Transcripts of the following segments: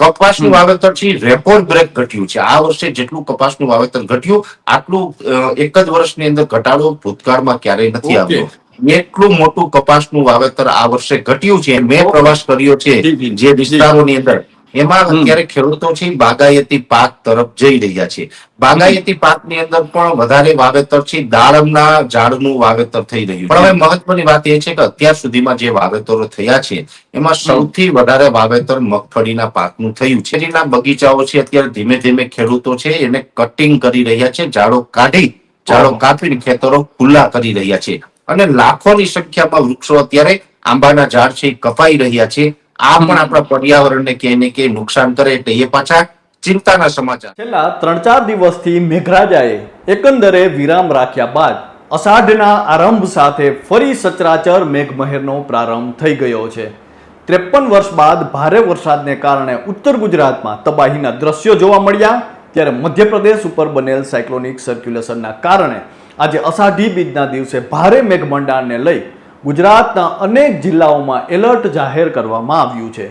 કપાસનું વાવેતર છે record break ઘટ્યું છે. આ વર્ષે જેટલું કપાસનું વાવેતર ઘટ્યું આટલું એક જ વર્ષની અંદર ઘટાડો ભૂતકાળમાં ક્યારેય નથી આવ્યો. એટલું મોટું કપાસનું વાવેતર આ વર્ષે ઘટ્યું છે. મેં પ્રવાસ કર્યો છે જે વિસ્તારોની અંદર, એમાં અત્યારે ખેડૂતો છે બાગાયતી પાક તરફ જઈ રહ્યા છે. બાગાયતી પાકની અંદર પણ વધારે વાવેતર છે દાડમના ઝાડનું વાવેતર થઈ રહ્યું છે. પણ હવે મહત્વની વાત એ છે કે અત્યાર સુધીમાં જે વાવેતરો થયા છે એમાં સૌથી વધારે વાવેતર મગફળીના પાકનું થયું છે. શેરડીના બગીચાઓ છે અત્યારે ધીમે ધીમે ખેડૂતો છે એને કટિંગ કરી રહ્યા છે, ઝાડો કાપીને ખેતરો ખુલ્લા કરી રહ્યા છે અને લાખોની સંખ્યામાં વૃક્ષો અત્યારે આંબાના ઝાડ છે કપાઈ રહ્યા છે. આ પણ આપણા પર્યાવરણને ક્યાંય ને ક્યાંય નુકસાન કરે એટલે એ પાછા ચિંતાના સમાચાર. છેલ્લા 3-4 દિવસથી મેઘરાજાએ એકંદરે વિરામ રાખ્યા બાદ અષાઢના આરંભ સાથે ફરી સચરાચર મેઘમહેરનો પ્રારંભ થઈ ગયો છે. 53 વર્ષ બાદ ભારે વરસાદને કારણે ઉત્તર ગુજરાતમાં તબાહીના દ્રશ્યો જોવા મળ્યા. ત્યારે મધ્યપ્રદેશ ઉપર બનેલ સાયક્લોનિક સર્ક્યુલેશનના કારણે આજે અષાઢી બીજના દિવસે ભારે મેઘમંડાણને લઈ ગુજરાતના અનેક જિલ્લાઓમાં એલર્ટ જાહેર કરવામાં આવ્યું છે.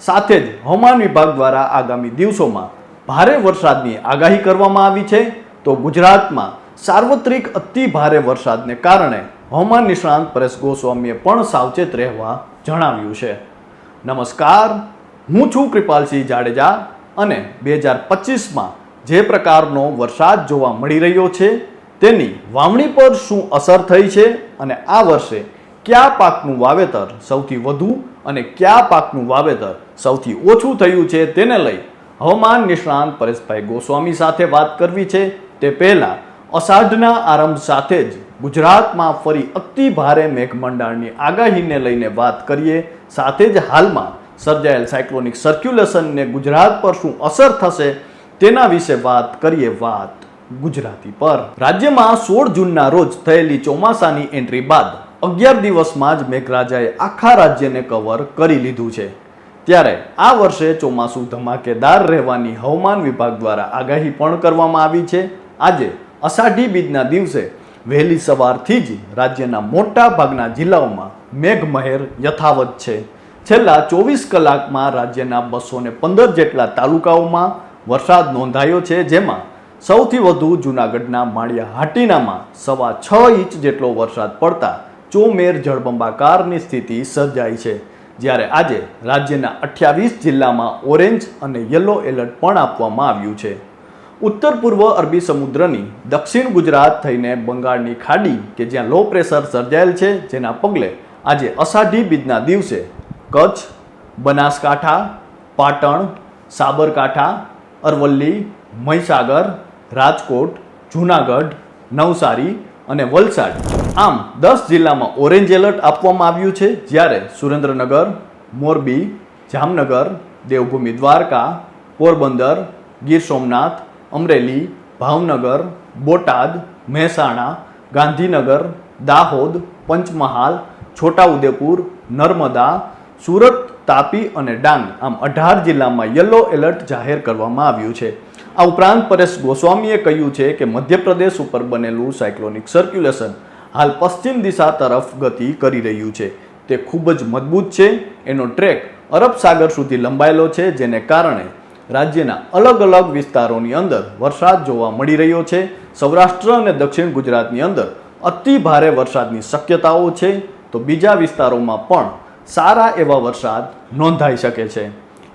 સાથે જ હવામાન વિભાગ દ્વારા આગામી દિવસોમાં ભારે વરસાદની આગાહી કરવામાં આવી છે. તો ગુજરાતમાં સાર્વત્રિક અતિ ભારે વરસાદને કારણે હવામાન નિષ્ણાંત પરેશ ગોસ્વામીએ પણ સાવચેત રહેવા જણાવ્યું છે. નમસ્કાર, હું છું કૃપાલસિંહ જાડેજા અને 2025માં જે પ્રકારનો વરસાદ જોવા મળી રહ્યો છે તેની વાવણી પર શું અસર થઈ છે અને આ વર્ષે કયા પાકનું વાવેતર સૌથી વધુ અને કયા પાકનું વાવેતર સૌથી ઓછું થયું છે તેને લઈ હવામાન નિષ્ણાંત પરેશભાઈ ગોસ્વામી સાથે વાત કરવી છે. તે પહેલા અષાઢના આરંભ સાથે જ ગુજરાતમાં ફરી અતિ ભારે મેઘમંડાણની આગાહીને લઈને વાત કરીએ. સાથે જ હાલમાં સર્જાયેલ સાયક્લોનિક સર્ક્યુલેશનને ગુજરાત પર શું અસર થશે તેના વિશે વાત કરીએ. વાત ગુજરાતી પર. રાજ્યમાં 16 જૂનના રોજ થયેલી ચોમાસાની એન્ટ્રી બાદ 11 દિવસમાં જ મેઘરાજાએ આખા રાજ્યને કવર કરી લીધું છે. ત્યારે આ વર્ષે ચોમાસું ધમાકેદાર રહેવાની હવામાન વિભાગ દ્વારા આગાહી પણ કરવામાં આવી છે. આજે અષાઢી બીજના દિવસે વહેલી સવારથી જ રાજ્યના મોટા ભાગના જિલ્લાઓમાં મેઘમહેર યથાવત છે. છેલ્લા 24 કલાકમાં રાજ્યના 215 જેટલા તાલુકાઓમાં વરસાદ નોંધાયો છે, જેમાં સૌથી વધુ જૂનાગઢના માળિયા હાટીનામાં 6.25 ઇંચ જેટલો વરસાદ પડતા ચોમેર જળબંબાકારની સ્થિતિ સર્જાઈ છે. જ્યારે આજે રાજ્યના 28 જિલ્લામાં ઓરેન્જ અને યલો એલર્ટ પણ આપવામાં આવ્યું છે. ઉત્તર પૂર્વ અરબી સમુદ્રની દક્ષિણ ગુજરાત થઈને બંગાળની ખાડી કે જ્યાં લો પ્રેશર સર્જાયેલ છે, જેના પગલે આજે અષાઢી બીજના દિવસે કચ્છ, બનાસકાંઠા, પાટણ, સાબરકાંઠા, અરવલ્લી, મહીસાગર, રાજકોટ, જૂનાગઢ, નવસારી અને વલસાડ આમ 10 જિલ્લામાં ઓરેન્જ એલર્ટ આપવામાં આવ્યું છે. જ્યારે સુરેન્દ્રનગર, મોરબી, જામનગર, દેવભૂમિ દ્વારકા, પોરબંદર, ગીર સોમનાથ, અમરેલી, ભાવનગર, બોટાદ, મહેસાણા, ગાંધીનગર, દાહોદ, પંચમહાલ, છોટાઉદેપુર, નર્મદા, સુરત, તાપી અને ડાંગ આમ 18 જિલ્લામાં યલો એલર્ટ જાહેર કરવામાં આવ્યું છે. આ ઉપરાંત પરેશ ગોસ્વામીએ કહ્યું છે કે મધ્યપ્રદેશ ઉપર બનેલું સાયક્લોનિક સર્ક્યુલેશન હાલ પશ્ચિમ દિશા તરફ ગતિ કરી રહ્યું છે. તે ખૂબ જ મજબૂત છે. એનો ટ્રેક અરબ સાગર સુધી લંબાયેલો છે, જેને કારણે રાજ્યના અલગ અલગ વિસ્તારોની અંદર વરસાદ જોવા મળી રહ્યો છે. સૌરાષ્ટ્ર અને દક્ષિણ ગુજરાતની અંદર અતિ ભારે વરસાદની શક્યતાઓ છે, તો બીજા વિસ્તારોમાં પણ સારા એવા વરસાદ નોંધાઈ શકે છે.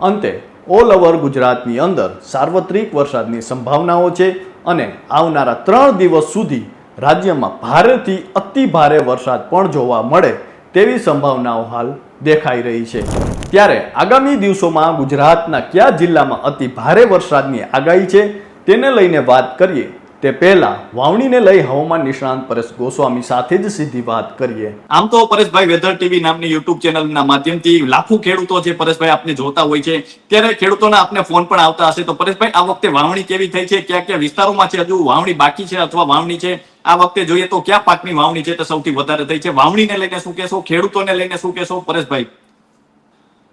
અંતે ઓલ ઓવર ગુજરાતની અંદર સાર્વત્રિક વરસાદની સંભાવનાઓ છે અને આવનારા 3 દિવસ સુધી રાજ્યમાં ભારેથી અતિ ભારે વરસાદ પણ જોવા મળે તેવી સંભાવનાઓ હાલ દેખાઈ રહી છે. ત્યારે આગામી દિવસોમાં ગુજરાતના કયા જિલ્લામાં અતિ ભારે વરસાદની આગાહી છે તેને લઈને વાત કરીએ. તે પહેલા વાવણીને લઈ હવામાન નિષ્ણાંત પરેશ ગોસ્વામી સાથે જ સીધી વાત કરીએ. આમ તો પરેશભાઈ વેધર ટીવી નામની યુટ્યુબ ચેનલના માધ્યમથી લાખો ખેડૂતો છે પરેશભાઈ આપને જોતા હોય છે, ત્યારે ખેડૂતોના આપને ફોન પણ આવતા હશે. તો પરેશભાઈ, આ વખતે વાવણી કેવી થઈ છે? કયા કયા વિસ્તારોમાં છે હજુ વાવણી બાકી છે અથવા વાવણી છે? આ વખતે જોઈએ તો કયા પાકની વાવણી છે તે સૌથી વધારે થઈ છે? વાવણીને લઈને શું કહેશો? ખેડૂતોને લઈને શું કહેશો પરેશભાઈ?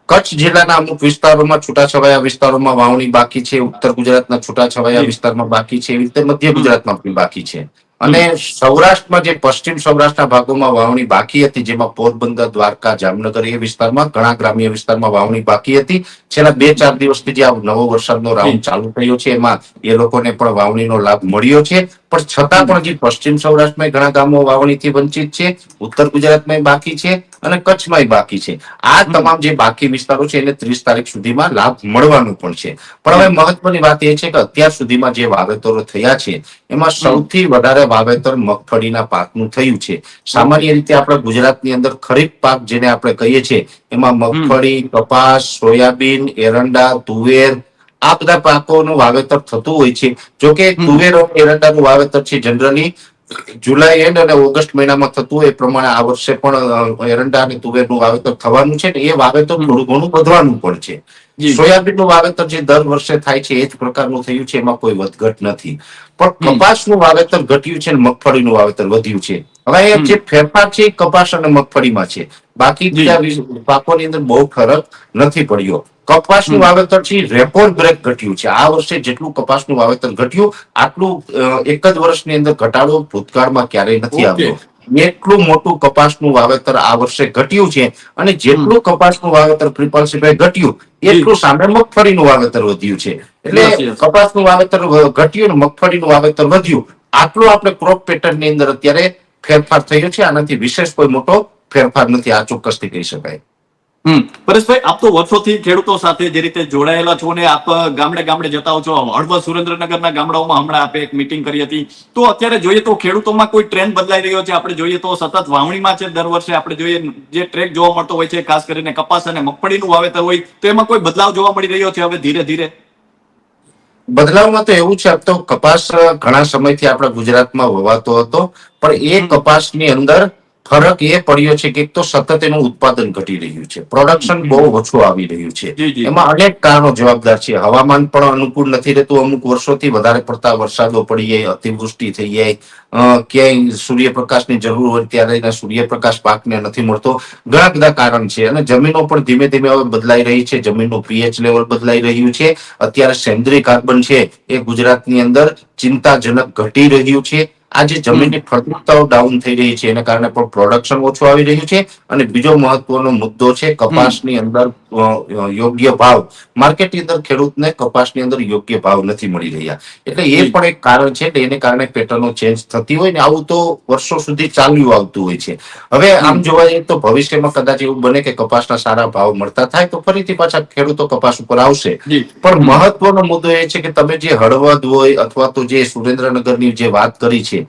કચ્છ જિલ્લાના અમુક વિસ્તારોમાં છૂટાછવાયા વિસ્તારોમાં વાવણી બાકી છે. ઉત્તર ગુજરાતના છૂટાછવાયા વિસ્તારમાં બાકી છે. એવી રીતે મધ્ય ગુજરાતમાં પણ બાકી છે. અને સૌરાષ્ટ્રમાં જે પશ્ચિમ સૌરાષ્ટ્રના ભાગોમાં વાવણી બાકી હતી, જેમાં પોરબંદર, દ્વારકા, જામનગર એ વિસ્તારમાં ઘણા ગ્રામ્ય વિસ્તારમાં વાવણી બાકી હતી. છેલ્લા 2-4 દિવસથી જે આ નવો વરસાદનો રાઉન્ડ ચાલુ થયો છે એમાં એ લોકોને પણ વાવણીનો લાભ મળ્યો છે. પણ છતાં પણ જે પશ્ચિમ સૌરાષ્ટ્રમાં ઘણા ગામો વાવણીથી વંચિત છે, ઉત્તર ગુજરાતમાં બાકી છે અને કચ્છમાં બાકી છે. આ તમામ જે બાકી વિસ્તારો છે એને 30 તારીખ સુધીમાં લાભ મળવાનું પણ છે. પણ હવે મહત્વની વાત એ છે કે અત્યાર સુધીમાં જે વાવેતરો થયા છે એમાં સૌથી વધારે વાવેતર મગફળીના પાકનું થયું છે. સામાન્ય રીતે આપણા ગુજરાતની અંદર ખરીફ પાક જેને આપણે કહીએ છીએ એમાં મગફળી, કપાસ, સોયાબીન, એરંડા, તુવેર આ બધા પાકોનું વાવેતર થતું હોય છે. જોકે તુવેર અને એરંડાનું વાવેતર છે જનરલી જુલાઈ એન્ડ અને ઓગસ્ટ મહિનામાં થતું હોય એ પ્રમાણે આ વર્ષે પણ એરંડા અને તુવેરનું વાવેતર થવાનું છે ને એ વાવેતર થોડું ઘણું વધવાનું પણ છે. સોયાબીનનું વાવેતર જે દર વર્ષે થાય છે એ જ પ્રકારનું થયું છે, એમાં કોઈ વધઘટ નથી. પણ કપાસનું વાવેતર ઘટ્યું છે અને મગફળીનું વાવેતર વધ્યું છે. હવે જે ફેરફાર છે એ કપાસ અને મગફળીમાં છે, બાકી બીજા પાકોની અંદર બહુ ફરક નથી પડ્યો. કપાસનું વાવેતર છે રેકોર્ડ બ્રેક ઘટ્યું છે. આ વર્ષે જેટલું કપાસનું વાવેતર ઘટ્યું આટલું એક જ વર્ષની અંદર ઘટાડો ભૂતકાળમાં ક્યારેય નથી આવ્યો. એટલું મોટું કપાસનું વાવેતર આ વર્ષે ઘટ્યું છે અને જેટલું કપાસનું વાવેતર કૃપાલસિંહભાઈ ઘટ્યું એટલું સામે મગફળીનું વાવેતર વધ્યું છે. એટલે કપાસનું વાવેતર ઘટ્યું અને મગફળીનું વાવેતર વધ્યું. આટલું આપણે ક્રોપ પેટર્નની અંદર અત્યારે ફેરફાર થયો છે. આનાથી વિશેષ કોઈ મોટો ફેરફાર નથી, આ ચોક્કસથી કહી શકાય. પરેશભાઈ, આપ તો વર્ષોથી ખેડૂતો સાથે જે રીતે જોડાયેલા છો ને આપ ગામડે ગામડે જતા હો છો. હળવદ, સુરેન્દ્રનગરના ગામડાઓમાં હમણાં આપે એક મીટિંગ કરી હતી. તો અત્યારે જોઈએ તો ખેડૂતોમાં કોઈ ટ્રેન્ડ બદલાઈ રહ્યો છે. આપણે જોઈએ તો સતત વાવણીમાં છે. દર વર્ષે આપણે જોઈએ જે ટ્રેક જોવા મળતો હોય છે, ખાસ કરીને કપાસ અને મગફળીનું વાવેતર હોય તો એમાં કોઈ બદલાવ જોવા મળી રહ્યો છે હવે ધીરે ધીરે? બદલાવમાં તો એવું છે, તો કપાસ ઘણા સમયથી આપણા ગુજરાતમાં વવાતો હતો, પણ એ કપાસની અંદર ફરક એ પડ્યો છે કે એક તો સતત એનું ઉત્પાદન ઘટી રહ્યું છે, પ્રોડક્શન બહુ ઓછું આવી રહ્યું છે. એમાં અનેક કારણો જવાબદાર છે. હવામાન પણ અનુકૂળ નથી રહેતું, અમુક વર્ષોથી વધારે પડતા વરસાદો પડી જાય, અતિવૃષ્ટિ થઈ જાય, ક્યાંય સૂર્યપ્રકાશની જરૂર હોય ત્યારે સૂર્યપ્રકાશ પાકને નથી મળતો. ઘણા બધા કારણ છે અને જમીનો પણ ધીમે ધીમે હવે બદલાઈ રહી છે. જમીનનું પીએચ લેવલ બદલાઈ રહ્યું છે. અત્યારે સેન્દ્રીય કાર્બન છે એ ગુજરાતની અંદર ચિંતાજનક ઘટી રહ્યું છે. આ જે જમીનની ફળદ્રુપતાઓ ડાઉન થઈ રહી છે એના કારણે પણ પ્રોડક્શન ઓછું આવી રહ્યું છે. અને બીજો મહત્વનો મુદ્દો છે કપાસની અંદર યોગ્ય ભાવ, માર્કેટની અંદર ખેડૂતને કપાસની અંદર યોગ્ય ભાવ નથી મળી રહ્યા. એટલે એ પણ એક કારણ છે. એને કારણે પેટર્નો ચેન્જ થતી હોય ને આવું તો વર્ષો સુધી ચાલ્યું આવતું હોય છે. હવે આમ જોવા જઈએ તો ભવિષ્યમાં કદાચ એવું બને કે કપાસના સારા ભાવ મળતા થાય તો ફરીથી પાછા ખેડૂતો કપાસ ઉપર આવશે. પણ મહત્વનો મુદ્દો એ છે કે તમે જે હળવદ હોય અથવા તો જે સુરેન્દ્રનગરની જે વાત કરી છે,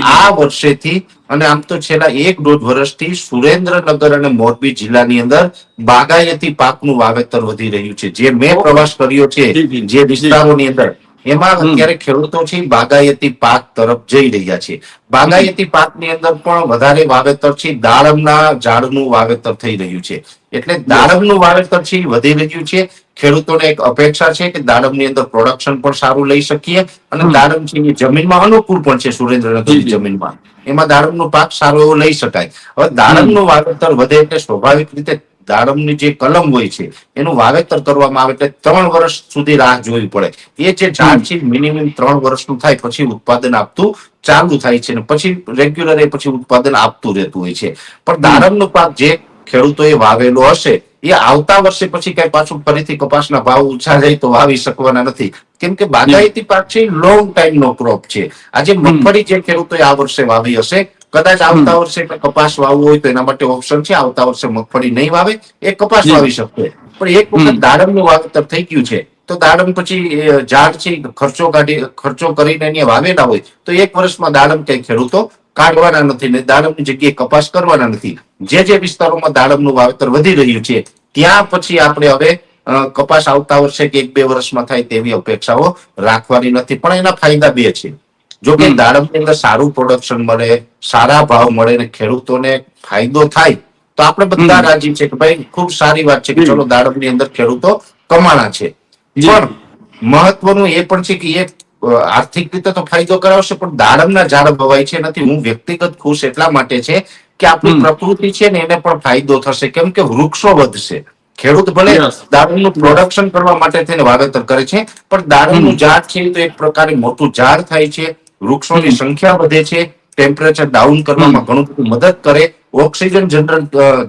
આ વર્ષેથી અને આમ તો છેલ્લા 1-1.5 વર્ષથી સુરેન્દ્રનગર અને મોરબી જિલ્લાની અંદર બાગાયતી પાકનું વાવેતર વધી રહ્યું છે. જે મેં પ્રવાસ કર્યો છે જે વિસ્તારોની અંદર, એમાં અત્યારે ખેડૂતો છે બાગાયતી પાક તરફ જઈ રહ્યા છે. બાગાયતી પાકની અંદર પણ વધારે વાવેતર છે દાડમના ઝાડનું વાવેતર થઈ રહ્યું છે. એટલે દાડમનું વાવેતર છે વધી રહ્યું છે. ખેડૂતોને એક અપેક્ષા છે કે દાડમની અંદર પ્રોડક્શન પણ સારું લઈ શકીએ અને દાડમ છે એ જમીનમાં અનુકૂળ પણ છે. સુરેન્દ્રનગરની જમીનમાં એમાં દાડમનો પાક સારો એવો લઈ શકાય. હવે દાડમનું વાવેતર વધે એટલે સ્વાભાવિક રીતે દાડમની જે કલમ હોય છે એનું વાવેતર કરવામાં આવે એટલે 3 વર્ષ સુધી રાહ જોવી પડે. એ જે ઝાડ છે મિનિમમ 3 વર્ષનું થાય પછી ઉત્પાદન આપતું ચાલુ થાય છે ને પછી રેગ્યુલર એ પછી ઉત્પાદન આપતું રહેતું હોય છે. પણ દાડમનો પાક જે ખેડૂતોએ વાવેલો હશે એ આવતા વર્ષે પછી કઈ પાછું ફરીથી કપાસના ભાવ ઊંચા જાય તો વાવી શકવાના નથી. કેમ કે બાગાયતી પાક છે લોંગ ટાઈમ નો ક્રોપ છે. આજે મગફળી જે ખેડૂતોએ આ વર્ષે વાવી હશે, કદાચ આવતા વર્ષે કપાસ વાવવું હોય તો એના માટે ઓપ્શન છે. આવતા વર્ષે મગફળી નહીં વાવે, એ કપાસ વાવી શકશે. પણ એક વખત દાડમનું વાવેતર થઈ ગયું છે તો દાડમ પછી ઝાડ છે ખર્ચો કરીને એને વાવેલા હોય તો 1 વર્ષમાં દાડમ કઈ ખેડૂતો કાઢવાના નથી ને દાડમની જગ્યાએ કપાસ કરવાના નથી. જે વિસ્તારોમાં દાડમનું વાવેતર વધી રહ્યું છે ત્યાં પછી આપણે હવે કપાસ આવતા વર્ષે કે 1-2 વર્ષમાં થાય તેવી અપેક્ષાઓ રાખવાની નથી. પણ એના ફાયદા 2 છે. જો કે દાડમની અંદર સારું પ્રોડક્શન મળે, સારા ભાવ મળે ને ખેડૂતોને ફાયદો થાય તો આપણે બધા રાજી છે કે ભાઈ ખૂબ સારી વાત છે કે ચલો દાડમની અંદર ખેડૂતો કમાણા છે. પણ મહત્વનું એ પણ છે કે આર્થિક રીતે તો ફાયદો કરાવશે પણ દાડમના ઝાડ વવાય છે નથી. હું વ્યક્તિગત ખુશ એટલા માટે છે કે આપણી પ્રકૃતિ છે ને એને પણ ફાયદો થશે કેમ કે વૃક્ષો વધશે. ખેડૂત ભલે દાડમનું પ્રોડક્શન કરવા માટે થઈને વાવેતર કરે છે પણ દાડમનું ઝાડ છે તો એક પ્રકારે મોટું ઝાડ થાય છે, વૃક્ષોની સંખ્યા વધે છે, ટેમ્પરેચર ડાઉન કરવામાં ઘણું બધું મદદ કરે, ઓક્સિજન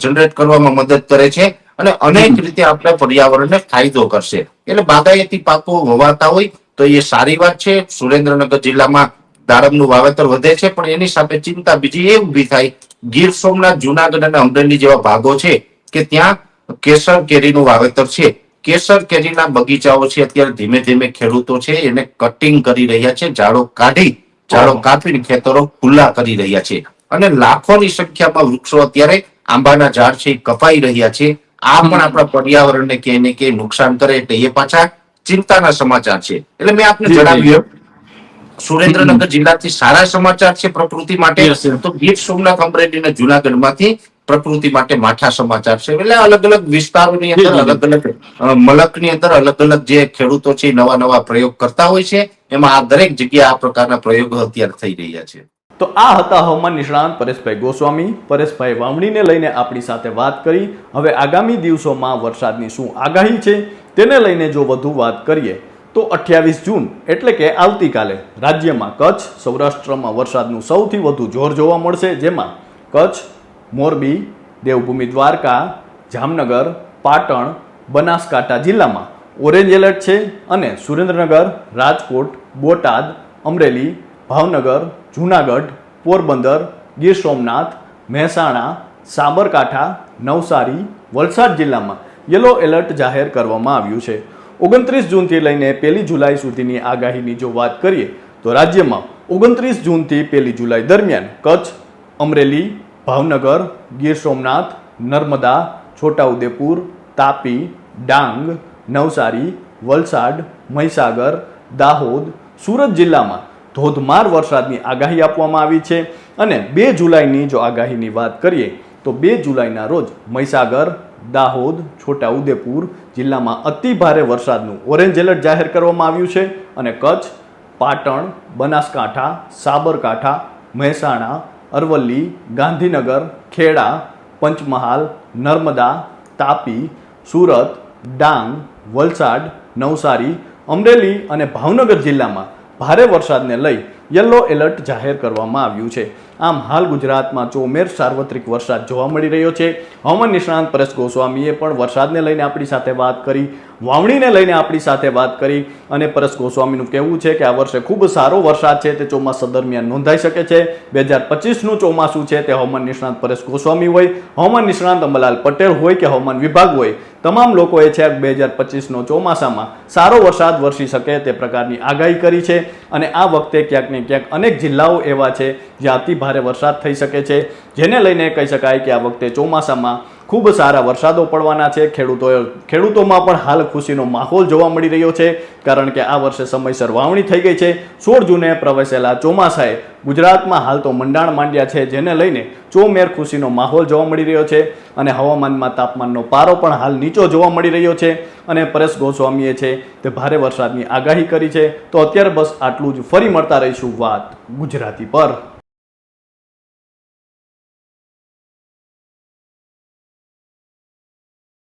જનરેટ કરવામાં મદદ કરે છે અને અનેક રીતે આપણે પર્યાવરણને ફાયદો કરશે. એટલે બાગાયતી પાકો વવાતા હોય તો એ સારી વાત છે. સુરેન્દ્રનગર જિલ્લામાં દાડમનું વાવેતર વધે છે, પણ એની સામે ચિંતા બીજી એ ઉભી થાય, ગીર સોમનાથ, જુનાગઢ અને અમરેલી જેવા ભાગો છે કે ત્યાં કેસર કેરીનું વાવેતર છે. કેસર કેરીના બગીચાઓ છે, અત્યારે ધીમે ધીમે ખેડૂતો છે એને કટિંગ કરી રહ્યા છે, ઝાડો કાપીને ખેતરો ખુલ્લા કરી રહ્યા છે અને લાખોની સંખ્યામાં વૃક્ષો અત્યારે આંબાના ઝાડ છે એ કપાઈ રહ્યા છે. આ પણ આપણા પર્યાવરણને ક્યાંય ને ક્યાંય નુકસાન કરે, એટલે એ પાછા ચિંતાના સમાચાર છે. એટલે મેં આપને જણાવ્યું સુરેન્દ્રનગર જિલ્લાથી સારા સમાચાર છે પ્રકૃતિ માટે, તો ગીર સોમનાથ, અમરેલી અને જુનાગઢમાંથી પ્રકૃતિ માટે માઠા સમાચાર છે. એટલે અલગ અલગ વિસ્તારોની અંદર, અલગ અલગ મલકની અંદર અલગ અલગ જે ખેડૂતો છે નવા નવા પ્રયોગ કરતા હોય છે, એમાં આ દરેક જગ્યાએ આ પ્રકારના પ્રયોગો અત્યારે થઈ રહ્યા છે. તો આ હતા હવામાન નિષ્ણાંત પરેશભાઈ ગોસ્વામી. પરેશભાઈ વાવણીને લઈને આપણી સાથે વાત કરી. હવે આગામી દિવસોમાં વરસાદની શું આગાહી છે તેને લઈને જો વધુ વાત કરીએ તો 28 જૂન એટલે કે આવતીકાલે રાજ્યમાં કચ્છ, સૌરાષ્ટ્રમાં વરસાદનું સૌથી વધુ જોર જોવા મળશે, જેમાં કચ્છ, મોરબી, દેવભૂમિ દ્વારકા, જામનગર, પાટણ, બનાસકાંઠા જિલ્લામાં ઓરેન્જ એલર્ટ છે અને સુરેન્દ્રનગર, રાજકોટ, બોટાદ, અમરેલી, ભાવનગર, જૂનાગઢ, પોરબંદર, ગીર સોમનાથ, મહેસાણા, સાબરકાંઠા, નવસારી, વલસાડ જિલ્લામાં યલો એલર્ટ જાહેર કરવામાં આવ્યું છે. 29 જૂનથી લઈને 1 જુલાઈ સુધીની આગાહીની જો વાત કરીએ તો રાજ્યમાં 29 જૂનથી 1 જુલાઈ દરમિયાન કચ્છ, અમરેલી, ભાવનગર, ગીર સોમનાથ, નર્મદા, છોટાઉદેપુર, તાપી, ડાંગ, નવસારી, વલસાડ, મહીસાગર, દાહોદ, સુરત જિલ્લામાં ધોધમાર વરસાદની આગાહી આપવામાં આવી છે અને 2 જુલાઈની જો આગાહીની વાત કરીએ તો 2 જુલાઈના રોજ મહીસાગર, દાહોદ, છોટાઉદેપુર જિલ્લામાં અતિ ભારે વરસાદનું ઓરેન્જ એલર્ટ જાહેર કરવામાં આવ્યું છે અને કચ્છ, પાટણ, બનાસકાંઠા, સાબરકાંઠા, મહેસાણા, અરવલ્લી, ગાંધીનગર, ખેડા, પંચમહાલ, નર્મદા, તાપી, સુરત, ડાંગ, વલસાડ, નવસારી, અમરેલી અને ભાવનગર જિલ્લામાં ભારે વરસાદને લઈ યલો એલર્ટ જાહેર કરવામાં આવ્યું છે. આમ હાલ ગુજરાતમાં ચોમેર સાર્વત્રિક વરસાદ જોવા મળી રહ્યો છે. હવામાન નિષ્ણાંત પરેશ ગોસ્વામીએ પણ વરસાદને લઈને આપણી સાથે વાત કરી, વાવણીને લઈને આપણી સાથે વાત કરી અને પરેશ ગોસ્વામીનું કહેવું છે કે આ વર્ષે ખૂબ સારો વરસાદ છે તે ચોમાસા દરમિયાન નોંધાઈ શકે છે. 2025નું ચોમાસું છે તે હવામાન નિષ્ણાંત પરેશ ગોસ્વામી હોય, હવામાન નિષ્ણાંત અંબાલાલ પટેલ હોય કે હવામાન વિભાગ હોય, તમામ લોકોએ છે 2025નો ચોમાસામાં સારો વરસાદ વરસી શકે તે પ્રકારની આગાહી કરી છે અને આ વખતે ક્યાંક ને ક્યાંક અનેક જિલ્લાઓ એવા છે જ્યાં અતિ ભારે વરસાદ થઈ શકે છે, જેને લઈને કહી શકાય કે આ વખતે ચોમાસામાં ખૂબ સારા વરસાદો પડવાના છે. ખેડૂતોમાં પણ હાલ ખુશીનો માહોલ જોવા મળી રહ્યો છે, કારણ કે આ વર્ષે સમયસર વાવણી થઈ ગઈ છે. 16 જૂને પ્રવેશેલા ચોમાસાએ ગુજરાતમાં હાલ તો મંડાણ માંડ્યા છે, જેને લઈને ચોમેર ખુશીનો માહોલ જોવા મળી રહ્યો છે અને હવામાનમાં તાપમાનનો પારો પણ હાલ નીચો જોવા મળી રહ્યો છે અને પરેશ ગોસ્વામીએ છે તે ભારે વરસાદની આગાહી કરી છે. તો અત્યારે બસ આટલું જ. ફરી મળતા રહીશું વાત ગુજરાતી પર.